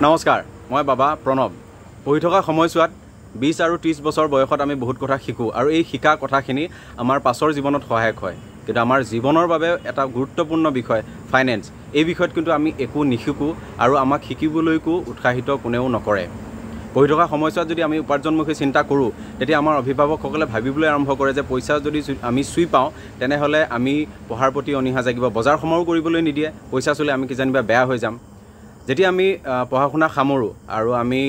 নমস্কাৰ, মই বাবা প্ৰণৱ। পঢ়ি থকা সময়ছোৱাত 20 আৰু 30 বছৰ বয়সত আমি বহুত কথা শিকোঁ আৰু এই শিকা কথাখিনি আমাৰ পাছৰ জীৱনত সহায়ক হয়। কিন্তু আমাৰ জীৱনৰ বাবে এটা গুৰুত্বপূৰ্ণ বিষয় ফাইনেন্স, এই বিষয়ত কিন্তু আমি একো নিশিকোঁ আৰু আমাক শিকিবলৈকো উৎসাহিত কোনেও নকৰে। পঢ়ি থকা সময়ছোৱাত যদি আমি উপাৰ্জনমুখী চিন্তা কৰোঁ, তেতিয়া আমাৰ অভিভাৱকসকলে ভাবিবলৈ আৰম্ভ কৰে যে পইচা যদি আমি চুই পাওঁ তেনেহ'লে আমি পঢ়াৰ প্ৰতি অনীহা জাগিব, বজাৰ সমাৰো কৰিবলৈ নিদিয়ে, পইচা চুলে আমি কিজানিবা বেয়া হৈ যাম। যেতিয়া আমি পঢ়া শুনা সামৰোঁ আৰু আমি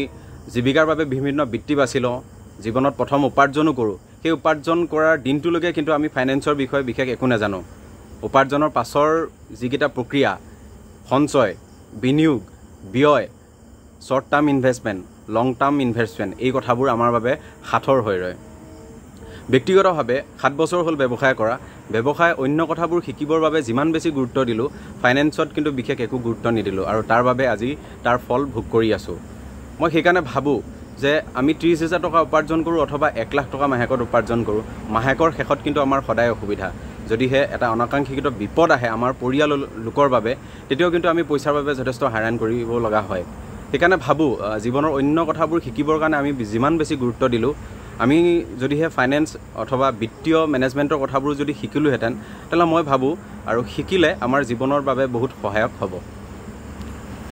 জীৱিকাৰ বাবে বিভিন্ন বৃত্তি বাছি লওঁ, জীৱনত প্ৰথম উপাৰ্জনো কৰোঁ, সেই উপাৰ্জন কৰাৰ দিনটোলৈকে কিন্তু আমি ফাইনেন্সৰ বিষয়ে বিশেষ একো নাজানো। উপাৰ্জনৰ পাছৰ যিকেইটা প্ৰক্ৰিয়া, সঞ্চয়, বিনিয়োগ, ব্যয়, শ্বৰ্ট টাৰ্ম ইনভেষ্টমেণ্ট, লং টাৰ্ম ইনভেষ্টমেণ্ট, এই কথাবোৰ আমাৰ বাবে সাঁথৰ হৈ ৰয়। ব্যক্তিগতভাৱে 7 বছৰ হ'ল ব্যৱসায় কৰা। ব্যৱসায় অন্য কথাবোৰ শিকিবৰ বাবে যিমান বেছি গুৰুত্ব দিলোঁ, ফাইনেন্সত কিন্তু বিশেষ একো গুৰুত্ব নিদিলোঁ আৰু তাৰ বাবে আজি তাৰ ফল ভোগ কৰি আছোঁ। মই সেইকাৰণে ভাবোঁ যে আমি 30,000 টকা উপাৰ্জন কৰোঁ অথবা 1 লাখ টকা মাহেকত উপাৰ্জন কৰোঁ, মাহেকৰ শেষত কিন্তু আমাৰ সদায় অসুবিধা। যদিহে এটা অনাকাংক্ষিত বিপদ আহে আমাৰ পৰিয়ালৰ লোকৰ বাবে, তেতিয়াও কিন্তু আমি পইচাৰ বাবে যথেষ্ট হাৰাণ কৰিব লগা হয়। সেইকাৰণে ভাবোঁ জীৱনৰ অন্য কথাবোৰ শিকিবৰ কাৰণে আমি যিমান বেছি গুৰুত্ব দিলোঁ, আমি যদিহে ফাইনেন্স অথবা বিত্তীয় মেনেজমেণ্টৰ কথাবোৰ যদি শিকিলোহেঁতেন, তেনেহ'লে মই ভাবোঁ আৰু শিকিলে আমাৰ জীৱনৰ বাবে বহুত সহায়ক হ'ব।